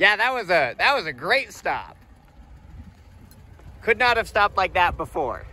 Yeah, that was a great stop. Could not have stopped like that before.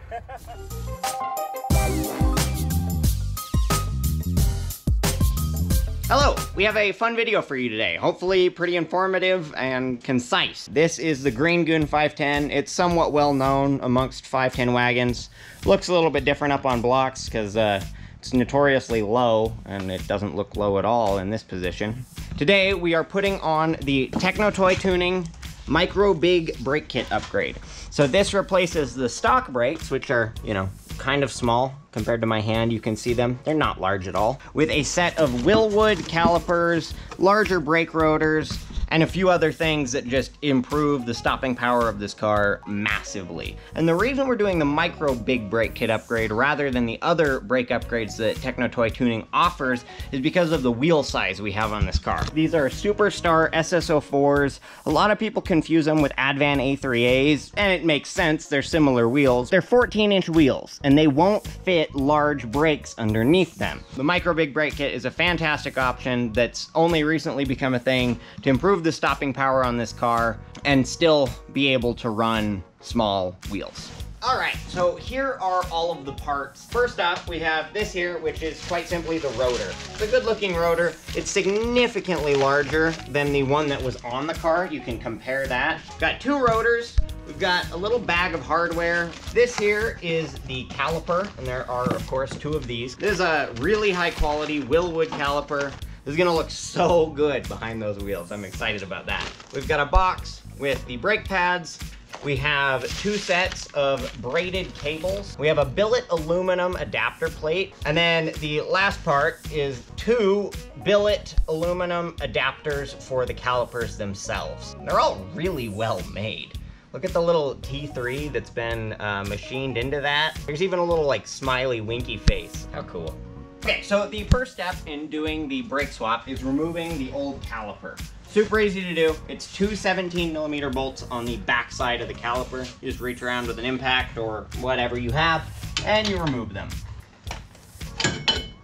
Hello, we have a fun video for you today. Hopefully pretty informative and concise. This is the Green Goon 510. It's somewhat well known amongst 510 wagons. Looks a little bit different up on blocks because it's notoriously low, and it doesn't look low at all in this position. Today we are putting on the Techno Toy Tuning Micro Big Brake Kit upgrade. So this replaces the stock brakes, which are, you know, kind of small compared to my hand. You can see them. They're not large at all. With a set of Willwood calipers, larger brake rotors, and a few other things that just improve the stopping power of this car massively. And the reason we're doing the Micro Big Brake Kit upgrade rather than the other brake upgrades that Techno Toy Tuning offers is because of the wheel size we have on this car. These are Superstar SSO4s. A lot of people confuse them with Advan A3As, and it makes sense. They're similar wheels. They're 14-inch wheels, and they won't fit large brakes underneath them. The Micro Big Brake Kit is a fantastic option that's only recently become a thing to improve the stopping power on this car and still be able to run small wheels. All right, so here are all of the parts. First off, we have this here, which is quite simply the rotor. It's a good looking rotor. It's significantly larger than the one that was on the car. You can compare that. Got two rotors. We've got a little bag of hardware. This here is the caliper, and there are, of course, two of these. This is a really high quality Willwood caliper. This is gonna look so good behind those wheels. I'm excited about that. We've got a box with the brake pads. We have two sets of braided cables. We have a billet aluminum adapter plate. And then the last part is two billet aluminum adapters for the calipers themselves. They're all really well made. Look at the little T3 that's been machined into that. There's even a little like smiley winky face. How cool. Okay, so the first step in doing the brake swap is removing the old caliper. Super easy to do. It's two 17mm bolts on the back side of the caliper. You just reach around with an impact or whatever you have, and you remove them.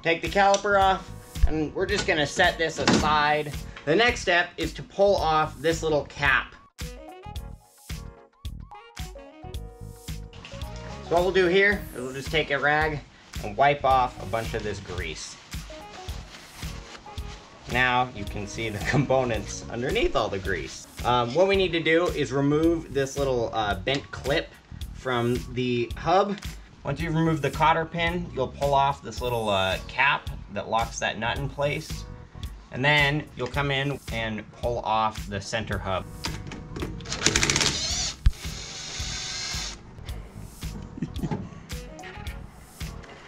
Take the caliper off, and we're just gonna set this aside. The next step is to pull off this little cap. So what we'll do here is we'll just take a rag and wipe off a bunch of this grease. Now you can see the components underneath all the grease. What we need to do is remove this little bent clip from the hub. Once you've removed the cotter pin, you'll pull off this little cap that locks that nut in place. And then you'll come in and pull off the center hub.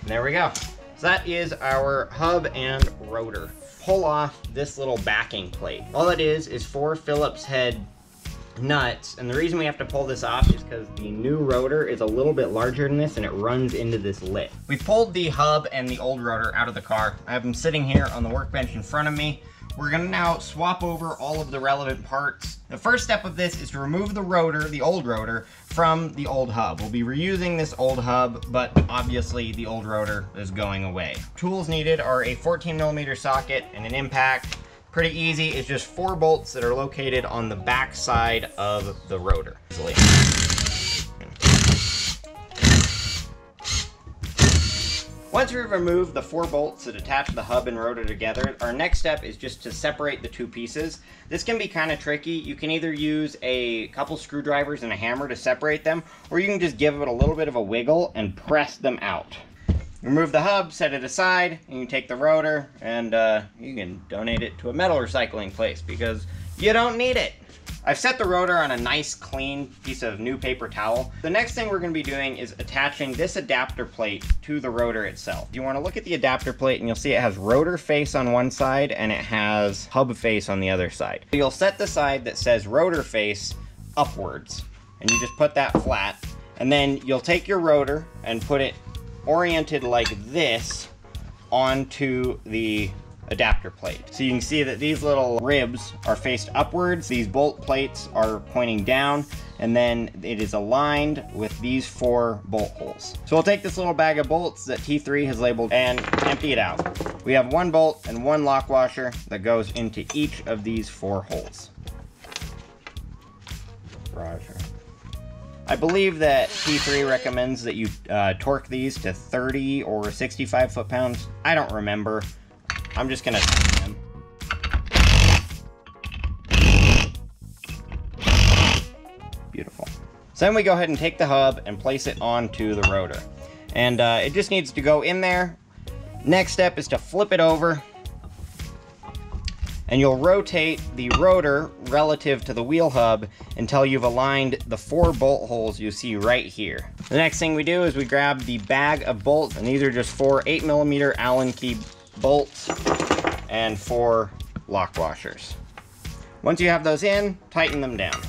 There we go. So that is our hub and rotor. Pull off this little backing plate. All it is 4 Phillips head nuts, and the reason we have to pull this off is because the new rotor is a little bit larger than this and it runs into this lip. We pulled the hub and the old rotor out of the car. I have them sitting here on the workbench in front of me. We're gonna now swap over all of the relevant parts. The first step of this is to remove the rotor, the old rotor, from the old hub. We'll be reusing this old hub, but obviously the old rotor is going away. Tools needed are a 14mm socket and an impact. Pretty easy, it's just 4 bolts that are located on the back side of the rotor. Once we've removed the 4 bolts that attach the hub and rotor together, our next step is just to separate the 2 pieces. This can be kind of tricky. You can either use a couple screwdrivers and a hammer to separate them, or you can just give it a little bit of a wiggle and press them out. Remove the hub, set it aside, and you take the rotor and you can donate it to a metal recycling place because you don't need it. I've set the rotor on a nice clean piece of new paper towel. The next thing we're going to be doing is attaching this adapter plate to the rotor itself. You want to look at the adapter plate and you'll see it has rotor face on one side and it has hub face on the other side. You'll set the side that says rotor face upwards and you just put that flat, and then you'll take your rotor and put it oriented like this onto the adapter plate. So you can see that these little ribs are faced upwards, these bolt plates are pointing down, and then it is aligned with these 4 bolt holes. So we'll take this little bag of bolts that T3 has labeled and empty it out. We have 1 bolt and 1 lock washer that goes into each of these 4 holes. Roger. I believe that P3 recommends that you torque these to 30 or 65 foot-pounds. I don't remember. I'm just gonna tighten them. Beautiful. So then we go ahead and take the hub and place it onto the rotor. And it just needs to go in there. Next step is to flip it over. And you'll rotate the rotor relative to the wheel hub until you've aligned the 4 bolt holes you see right here. The next thing we do is we grab the bag of bolts, and these are just 4 8mm Allen key bolts and 4 lock washers. Once you have those in, tighten them down.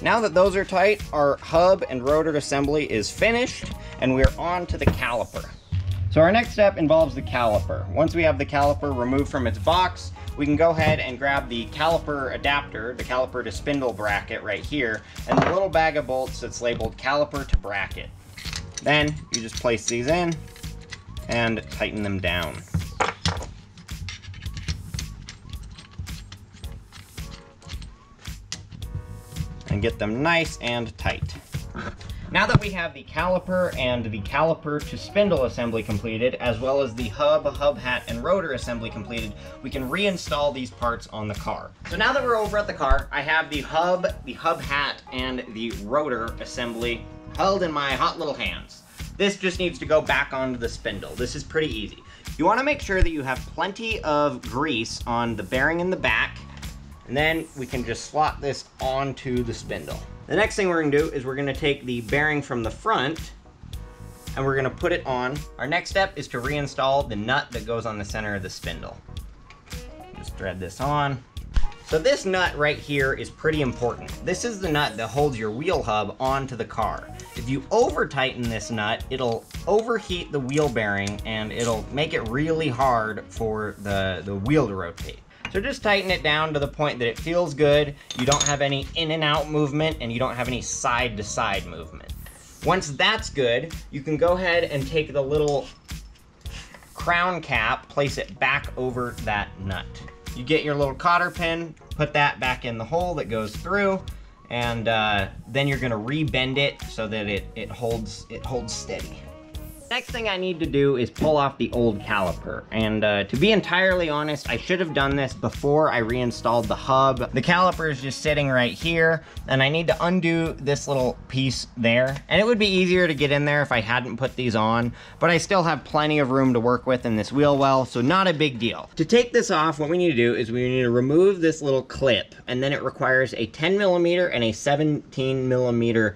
Now that those are tight, our hub and rotor assembly is finished, and we're on to the caliper. So our next step involves the caliper. Once we have the caliper removed from its box, we can go ahead and grab the caliper adapter, the caliper to spindle bracket right here, and the little bag of bolts that's labeled caliper to bracket. Then you just place these in and tighten them down. And get them nice and tight. Now that we have the caliper and the caliper to spindle assembly completed, as well as the hub, hub hat, and rotor assembly completed, we can reinstall these parts on the car. So now that we're over at the car, I have the hub hat, and the rotor assembly held in my hot little hands. This just needs to go back onto the spindle. This is pretty easy. You want to make sure that you have plenty of grease on the bearing in the back, and then we can just slot this onto the spindle. The next thing we're gonna do is we're gonna take the bearing from the front and we're gonna put it on. Our next step is to reinstall the nut that goes on the center of the spindle. Just thread this on. So this nut right here is pretty important. This is the nut that holds your wheel hub onto the car. If you over tighten this nut, it'll overheat the wheel bearing and it'll make it really hard for the wheel to rotate. So just tighten it down to the point that it feels good, you don't have any in and out movement, and you don't have any side to side movement. Once that's good, you can go ahead and take the little crown cap, place it back over that nut. You get your little cotter pin, put that back in the hole that goes through, and then you're gonna re-bend it so that it holds steady. Next thing I need to do is pull off the old caliper, and to be entirely honest, I should have done this before I reinstalled the hub. The caliper is just sitting right here, and I need to undo this little piece there, and it would be easier to get in there if I hadn't put these on, but I still have plenty of room to work with in this wheel well, so not a big deal. To take this off, what we need to do is we need to remove this little clip, and then it requires a 10mm and a 17mm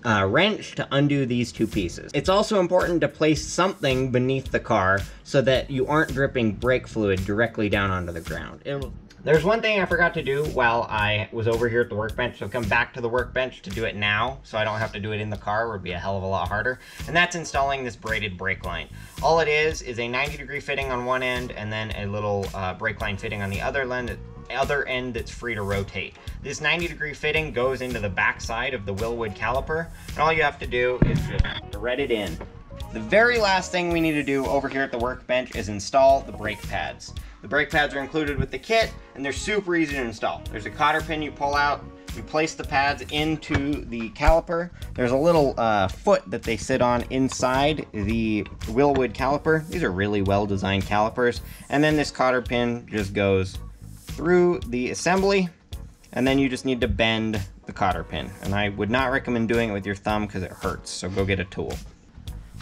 wrench to undo these 2 pieces. It's also important to place something beneath the car so that you aren't dripping brake fluid directly down onto the ground. There's one thing I forgot to do while I was over here at the workbench, so come back to the workbench to do it now, so I don't have to do it in the car, where it would be a hell of a lot harder, and that's installing this braided brake line. All it is a 90-degree fitting on one end, and then a little brake line fitting on the other end that's free to rotate. This 90-degree fitting goes into the back side of the Willwood caliper, and all you have to do is just thread it in. The very last thing we need to do over here at the workbench is install the brake pads. The brake pads are included with the kit, and they're super easy to install. There's a cotter pin you pull out, you place the pads into the caliper. There's a little foot that they sit on inside the Willwood caliper. These are really well-designed calipers. And then this cotter pin just goes through the assembly, and then you just need to bend the cotter pin. And I would not recommend doing it with your thumb because it hurts, so go get a tool.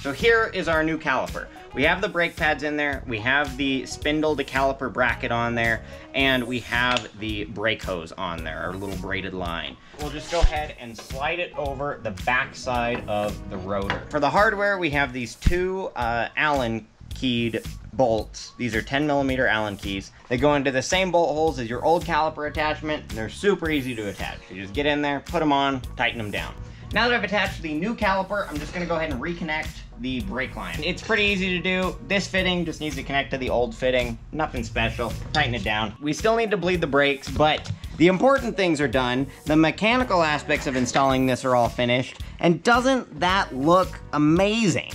So here is our new caliper. We have the brake pads in there, we have the spindle to caliper bracket on there, and we have the brake hose on there, our little braided line. We'll just go ahead and slide it over the back side of the rotor. For the hardware, we have these 2 Allen keyed bolts. These are 10mm Allen keys. They go into the same bolt holes as your old caliper attachment, and they're super easy to attach. You just get in there, put them on, tighten them down. Now that I've attached the new caliper, I'm just gonna go ahead and reconnect the brake line. It's pretty easy to do. This fitting just needs to connect to the old fitting. Nothing special. Tighten it down. We still need to bleed the brakes, but the important things are done. The mechanical aspects of installing this are all finished, and doesn't that look amazing?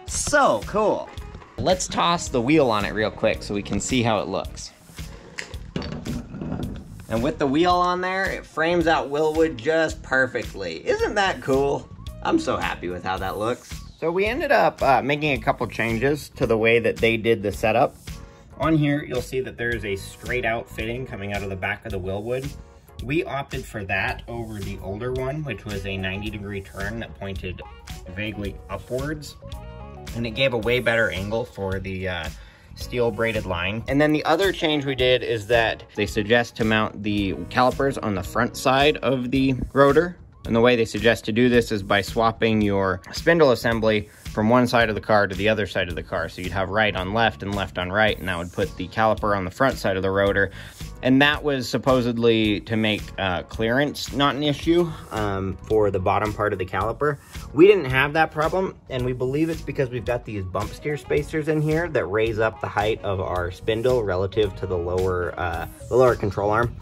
So cool. Let's toss the wheel on it real quick so we can see how it looks. And with the wheel on there, it frames out Willwood just perfectly. Isn't that cool? I'm so happy with how that looks. So we ended up making a couple changes to the way that they did the setup. On here, you'll see that there's a straight out fitting coming out of the back of the Willwood. We opted for that over the older one, which was a 90-degree turn that pointed vaguely upwards. And it gave a way better angle for the steel braided line. And then the other change we did is that they suggest to mount the calipers on the front side of the rotor. And the way they suggest to do this is by swapping your spindle assembly from one side of the car to the other side of the car. So you'd have right on left and left on right, and that would put the caliper on the front side of the rotor. And that was supposedly to make clearance not an issue for the bottom part of the caliper. We didn't have that problem, and we believe it's because we've got these bump steer spacers in here that raise up the height of our spindle relative to the lower control arm.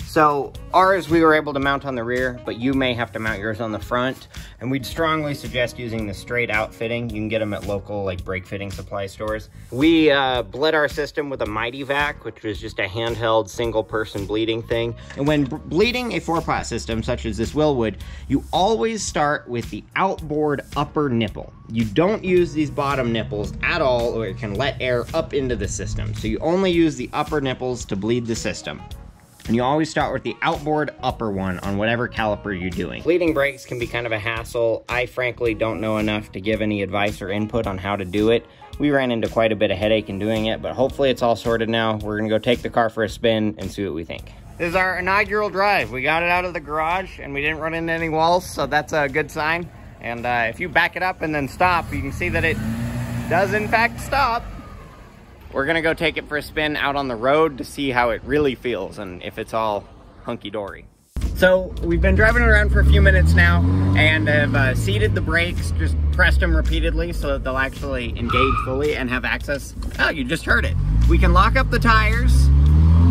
So ours we were able to mount on the rear, but you may have to mount yours on the front. And we'd strongly suggest using the straight out fitting. You can get them at local like brake fitting supply stores. We bled our system with a Mighty Vac, which was just a handheld single person bleeding thing. And when bleeding a 4-pot system such as this Willwood, you always start with the outboard upper nipple. You don't use these bottom nipples at all, or it can let air up into the system. So you only use the upper nipples to bleed the system. And you always start with the outboard upper one on whatever caliper you're doing. Bleeding brakes can be kind of a hassle. I frankly don't know enough to give any advice or input on how to do it. We ran into quite a bit of headache in doing it, but hopefully it's all sorted now. We're gonna go take the car for a spin and see what we think. This is our inaugural drive. We got it out of the garage and we didn't run into any walls, so that's a good sign. And if you back it up and then stop, you can see that it does in fact stop. We're gonna go take it for a spin out on the road to see how it really feels and if it's all hunky-dory. So we've been driving around for a few minutes now and have seated the brakes, just pressed them repeatedly so that they'll actually engage fully and have access. Oh, you just heard it. We can lock up the tires.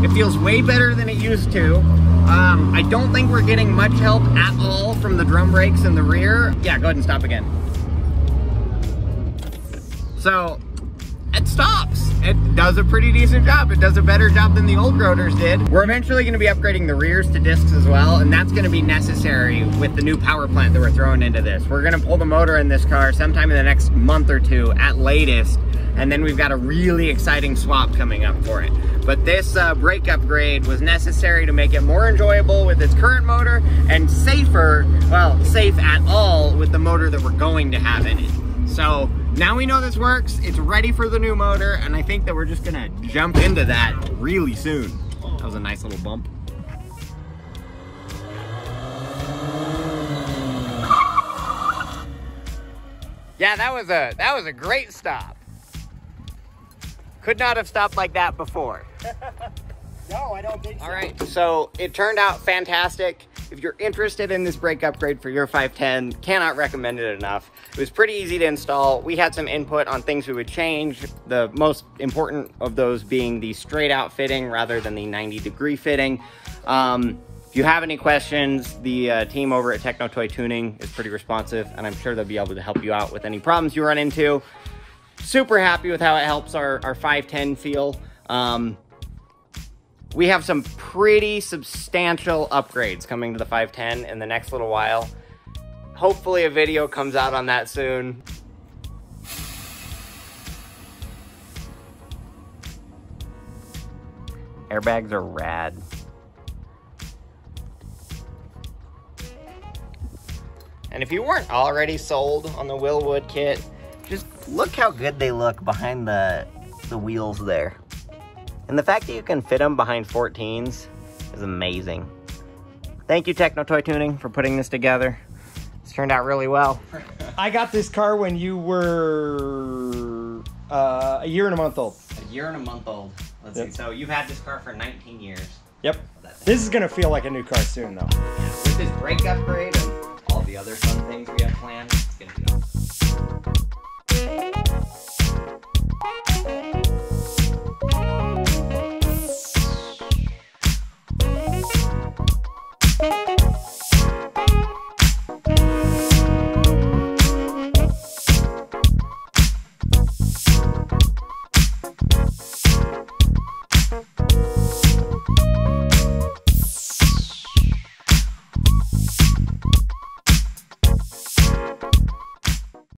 It feels way better than it used to. I don't think we're getting much help at all from the drum brakes in the rear. Yeah, go ahead and stop again. So, it stops. It does a pretty decent job. It does a better job than the old rotors did. We're eventually going to be upgrading the rears to discs as well, and that's going to be necessary with the new power plant that we're throwing into this. We're going to pull the motor in this car sometime in the next month or two at latest, and then we've got a really exciting swap coming up for it. But this brake upgrade was necessary to make it more enjoyable with its current motor and safer, well, safe at all with the motor that we're going to have in it. So now we know this works, it's ready for the new motor, and I think that we're just gonna jump into that really soon. That was a nice little bump. Yeah, that was a great stop. Could not have stopped like that before. No, I don't think so. All right, so it turned out fantastic. If you're interested in this brake upgrade for your 510, cannot recommend it enough. It was pretty easy to install. We had some input on things we would change. The most important of those being the straight out fitting rather than the 90-degree fitting. If you have any questions, the team over at Techno Toy Tuning is pretty responsive, and I'm sure they'll be able to help you out with any problems you run into. Super happy with how it helps our 510 feel. We have some pretty substantial upgrades coming to the 510 in the next little while. Hopefully a video comes out on that soon. Airbags are rad. And if you weren't already sold on the Willwood kit, just look how good they look behind the wheels there. And the fact that you can fit them behind 14s is amazing. Thank you, Techno Toy Tuning, for putting this together. It's turned out really well. I got this car when you were a year and a month old. A year and a month old. Let's see. So you've had this car for 19 years. Yep. This is going to feel like a new car soon, though. Yeah, with this brake upgrade and all the other fun things we have planned, it's going to be awesome.